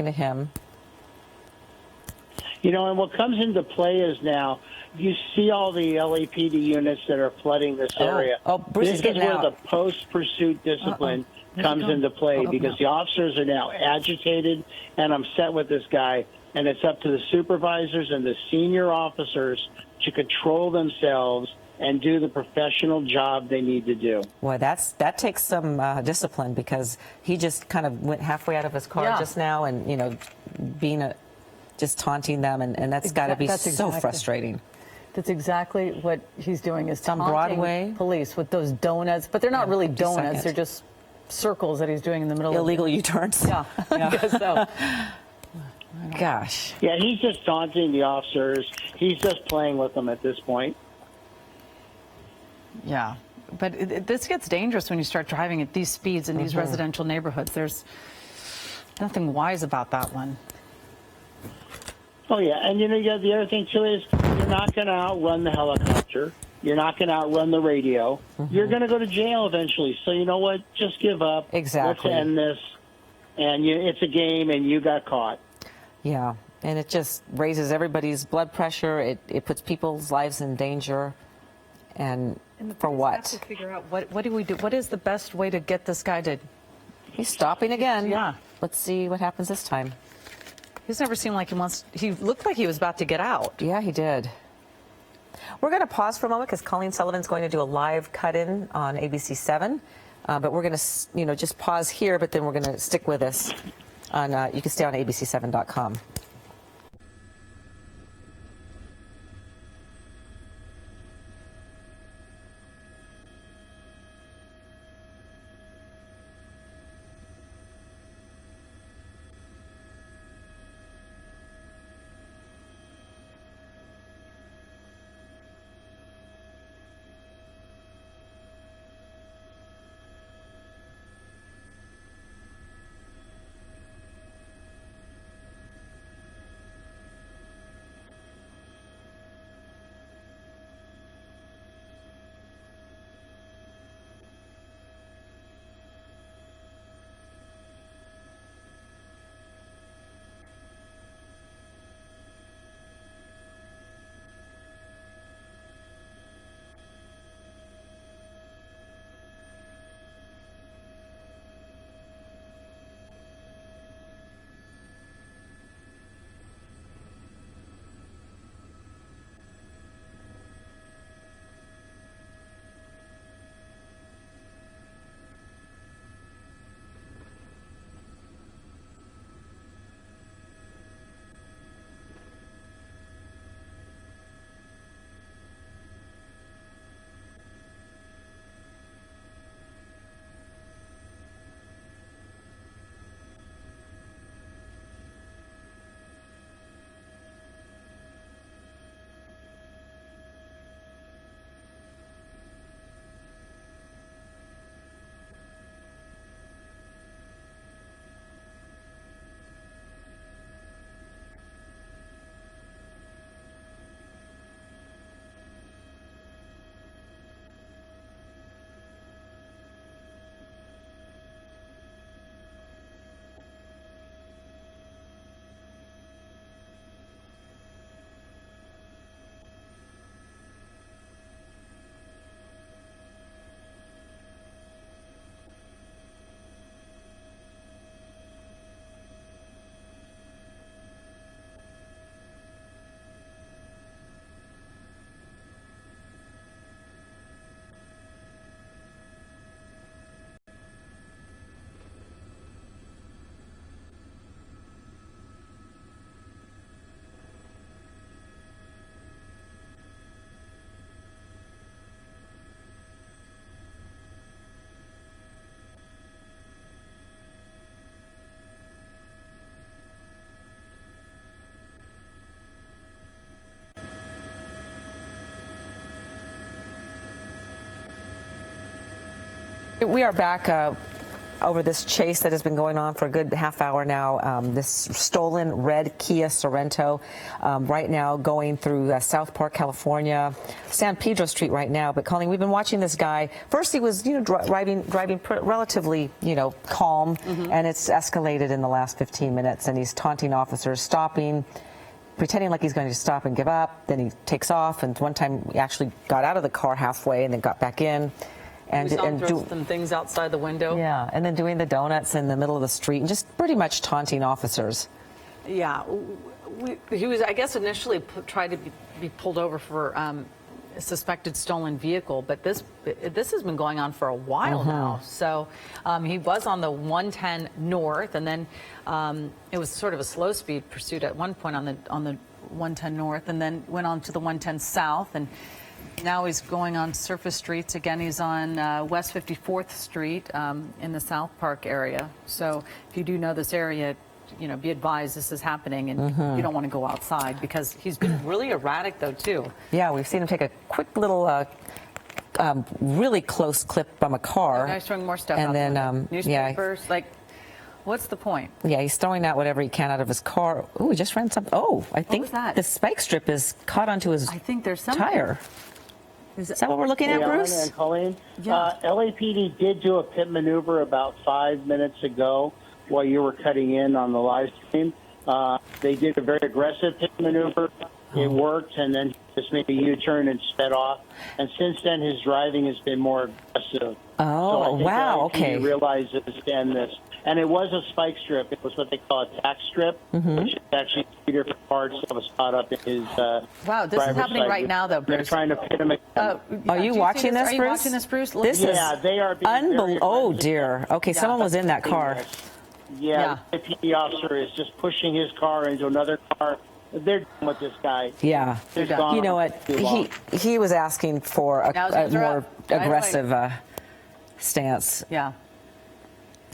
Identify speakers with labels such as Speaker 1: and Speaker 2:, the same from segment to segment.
Speaker 1: to him.
Speaker 2: You know, and what comes into play is now you see all the LAPD units that are flooding this area.
Speaker 1: Bruce is
Speaker 2: this is
Speaker 1: getting
Speaker 2: where
Speaker 1: out.
Speaker 2: the post-pursuit discipline comes into play because the officers are now agitated and upset with this guy, and it's up to the supervisors and the senior officers to control themselves and do the professional job they need to do.
Speaker 1: Boy, that takes some discipline, because he just kind of went halfway out of his car just now, and being just taunting them, and that's got to be so frustrating.
Speaker 3: That's exactly what he's doing, is
Speaker 1: on Broadway
Speaker 3: police with those donuts, but they're not really donuts. They're just circles that he's doing in the middle
Speaker 1: illegal
Speaker 3: of
Speaker 1: U-turns.
Speaker 3: Yeah, I guess so.
Speaker 1: Gosh.
Speaker 2: Yeah, he's just taunting the officers. He's just playing with them at this point.
Speaker 4: Yeah, but this gets dangerous when you start driving at these speeds in these residential neighborhoods. There's nothing wise about that one.
Speaker 2: Oh, yeah, and the other thing, too, is you're not going to outrun the helicopter. You're not going to outrun the radio. You're going to go to jail eventually. So you know what? Just give up.
Speaker 1: Exactly.
Speaker 2: Let's end this. And it's a game, and you got caught.
Speaker 1: Yeah, and it just raises everybody's blood pressure. It puts people's lives in danger. And for what?
Speaker 4: Have to figure out what do we do? What is the best way to get this guy to?
Speaker 1: He's stopping again.
Speaker 4: Yeah.
Speaker 1: Let's see what happens this time.
Speaker 4: He's never seemed like he wants. He looked like he was about to get out.
Speaker 1: Yeah, he did. We're going to pause for a moment because Colleen Sullivan's going to do a live cut-in on ABC7. But we're going to, just pause here, but then we're going to stick with us. You can stay on ABC7.com. We are back over this chase that has been going on for a good half hour now. This stolen red Kia Sorento, right now going through South Park, California, San Pedro Street right now. But Colleen, we've been watching this guy. First, he was driving relatively calm, and it's escalated in the last 15 minutes, and he's taunting officers, stopping, pretending like he's going to stop and give up. Then he takes off, and one time he actually got out of the car halfway and then got back in. And
Speaker 3: throw some things outside the window.
Speaker 1: Yeah, and then doing the donuts in the middle of the street and just pretty much taunting officers.
Speaker 3: Yeah, he was, I guess, initially tried to be pulled over for a suspected stolen vehicle, but this has been going on for a while now. So he was on the 110 north, and then it was sort of a slow speed pursuit at one point on the 110 north, and then went on to the 110 south, and now he's going on surface streets again. He's on West 54th Street in the South Park area. So if you do know this area, be advised this is happening, and you don't want to go outside, because he's been really erratic though too.
Speaker 1: Yeah, we've seen him take a quick little, really close clip from a car.
Speaker 3: Now he's throwing more stuff
Speaker 1: and
Speaker 3: out
Speaker 1: then
Speaker 3: newspapers. Like, what's the point?
Speaker 1: Yeah, he's throwing out whatever he can out of his car. Oh, he just ran something. Oh, I think the spike strip is caught onto his tire. Is that what we're looking at, Bruce?
Speaker 2: And Colleen,
Speaker 3: Yeah.
Speaker 2: LAPD did do a pit maneuver about 5 minutes ago while you were cutting in on the live stream. They did a very aggressive pit maneuver. It worked, and then he just made a U-turn and sped off. And since then, his driving has been more aggressive.
Speaker 1: Oh,
Speaker 2: so I think
Speaker 1: wow,
Speaker 2: LAPD
Speaker 1: okay.
Speaker 2: realizes and this. And it was a spike strip. It was what they call a tack strip, which is actually 3 different parts that was caught up in his
Speaker 3: Wow, this is happening right now, though, Bruce.
Speaker 2: They're trying to pit him again.
Speaker 1: Are you watching this, Bruce?
Speaker 3: Are you watching this, Bruce?
Speaker 1: This
Speaker 2: Yeah, they are being very
Speaker 1: Oh,
Speaker 2: aggressive.
Speaker 1: dear. Okay, someone was in that car.
Speaker 2: Yeah, the PD officer is just pushing his car into another car. They're done with this guy.
Speaker 1: Yeah.
Speaker 2: He's gone
Speaker 1: You know
Speaker 2: on
Speaker 1: what?
Speaker 2: too long.
Speaker 1: He was asking for
Speaker 3: Now's
Speaker 1: a
Speaker 3: his
Speaker 1: more
Speaker 3: rep. Right
Speaker 1: aggressive stance.
Speaker 3: Yeah.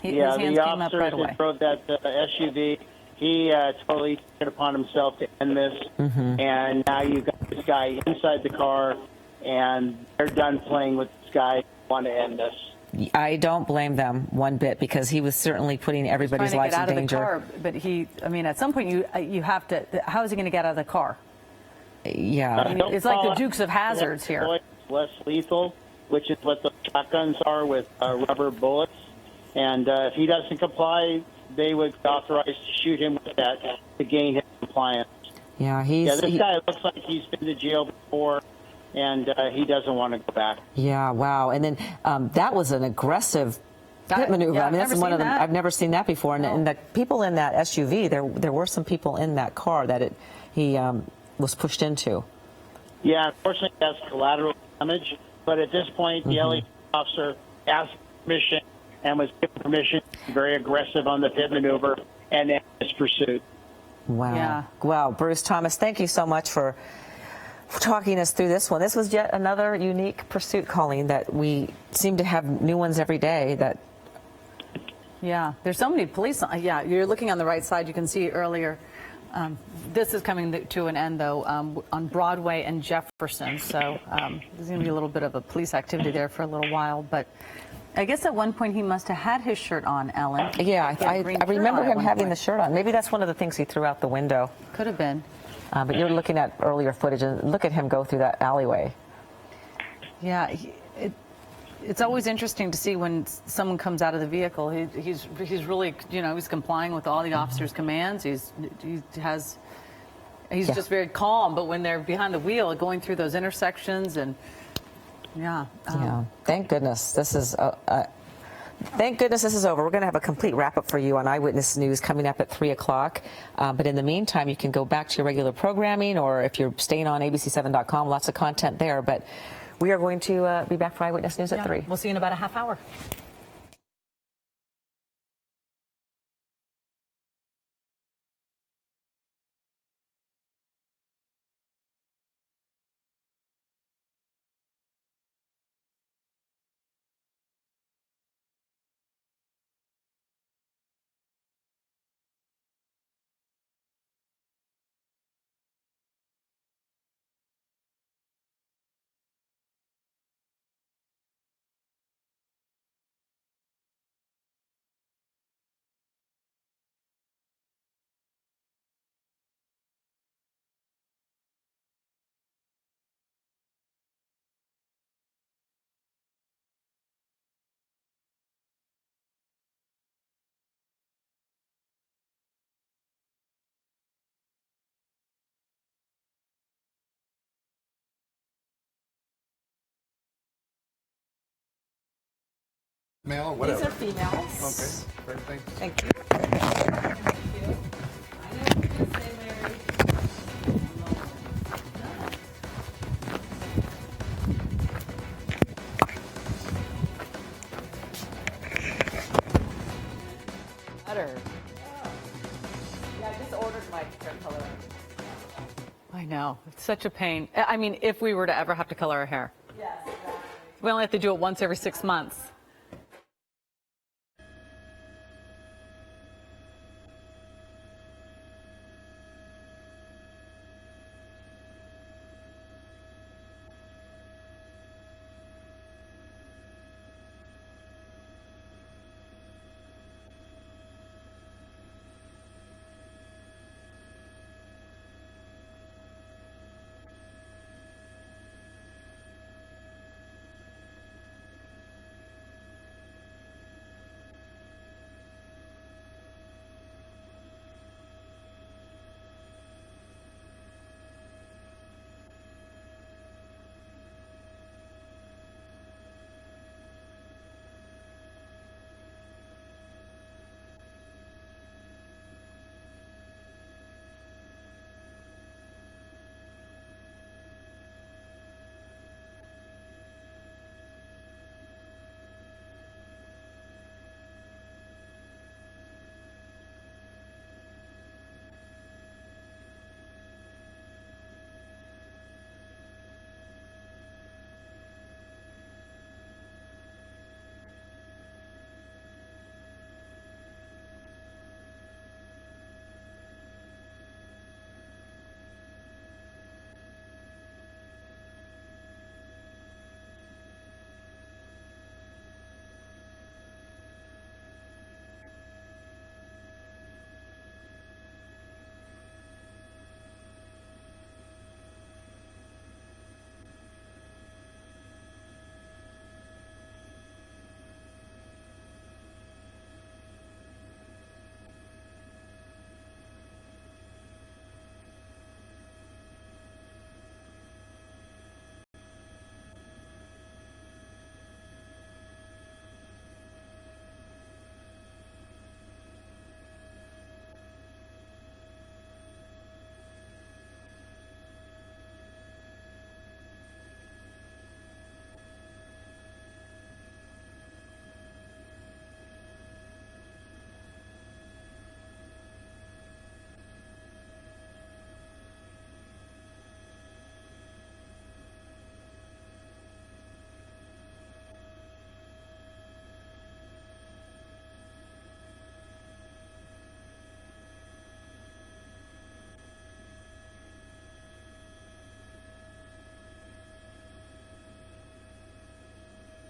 Speaker 3: His
Speaker 2: Yeah,
Speaker 3: hands
Speaker 2: the
Speaker 3: came up
Speaker 2: officer
Speaker 3: right
Speaker 2: that
Speaker 3: away.
Speaker 2: drove that SUV, he totally took it upon himself to end this. And now you've got this guy inside the car, and they're done playing with this guy. They want to end this.
Speaker 1: I don't blame them one bit, because he was certainly putting everybody's
Speaker 3: Trying to
Speaker 1: lives
Speaker 3: get
Speaker 1: in
Speaker 3: out of the
Speaker 1: danger.
Speaker 3: car, but at some point you have to. How is he going to get out of the car?
Speaker 1: Yeah.
Speaker 3: It's like the Dukes of Hazzards here.
Speaker 2: Less lethal, which is what the shotguns are with rubber bullets. And if he doesn't comply, they would authorize to shoot him with that to gain his compliance.
Speaker 1: Yeah,
Speaker 2: This guy looks like he's been to jail before, and he doesn't want to go back.
Speaker 1: Yeah, wow. And then that was an aggressive pit maneuver.
Speaker 3: Yeah,
Speaker 1: I mean, that's
Speaker 3: I've
Speaker 1: one
Speaker 3: never
Speaker 1: of them.
Speaker 3: seen that.
Speaker 1: I've never seen that before. And the people in that SUV, there were some people in that car that he was pushed into.
Speaker 2: Yeah, unfortunately, that's collateral damage. But at this point, the LA officer asked permission and was given permission to be very aggressive on the pit maneuver and end this pursuit.
Speaker 1: Wow.
Speaker 3: Yeah.
Speaker 1: Wow. Bruce Thomas, thank you so much for talking us through this one. This was yet another unique pursuit, Colleen, that we seem to have new ones every day.
Speaker 3: Yeah, there's so many police. Yeah, you're looking on the right side. You can see earlier. This is coming to an end, though, on Broadway and Jefferson. So there's going to be a little bit of a police activity there for a little while. But I guess at one point he must have had his shirt on, Ellen.
Speaker 1: Yeah,
Speaker 3: He had a green
Speaker 1: I
Speaker 3: shirt
Speaker 1: remember
Speaker 3: on at
Speaker 1: him
Speaker 3: one
Speaker 1: having
Speaker 3: point.
Speaker 1: the shirt on. Maybe that's one of the things he threw out the window.
Speaker 3: Could have been.
Speaker 1: But you're looking at earlier footage, and look at him go through that alleyway.
Speaker 3: Yeah, it's always interesting to see when someone comes out of the vehicle. He's really, he's complying with all the officer's commands. He's just very calm. But when they're behind the wheel, going through those intersections, and yeah.
Speaker 1: Thank goodness this is. Thank goodness this is over. We're going to have a complete wrap-up for you on Eyewitness News coming up at 3 o'clock. But in the meantime, you can go back to your regular programming, or if you're staying on ABC7.com, lots of content there. But we are going to be back for Eyewitness News at 3.
Speaker 3: We'll see you in about a half hour.
Speaker 5: Male or
Speaker 1: These
Speaker 5: whatever.
Speaker 1: are females.
Speaker 5: Okay, great, thanks.
Speaker 1: Thank you.
Speaker 3: Better.
Speaker 1: Yeah, I just ordered my hair color.
Speaker 3: I know. It's such a pain. I mean, if we were to ever have to color our hair.
Speaker 1: Yes, exactly.
Speaker 3: We only have to do it once every 6 months.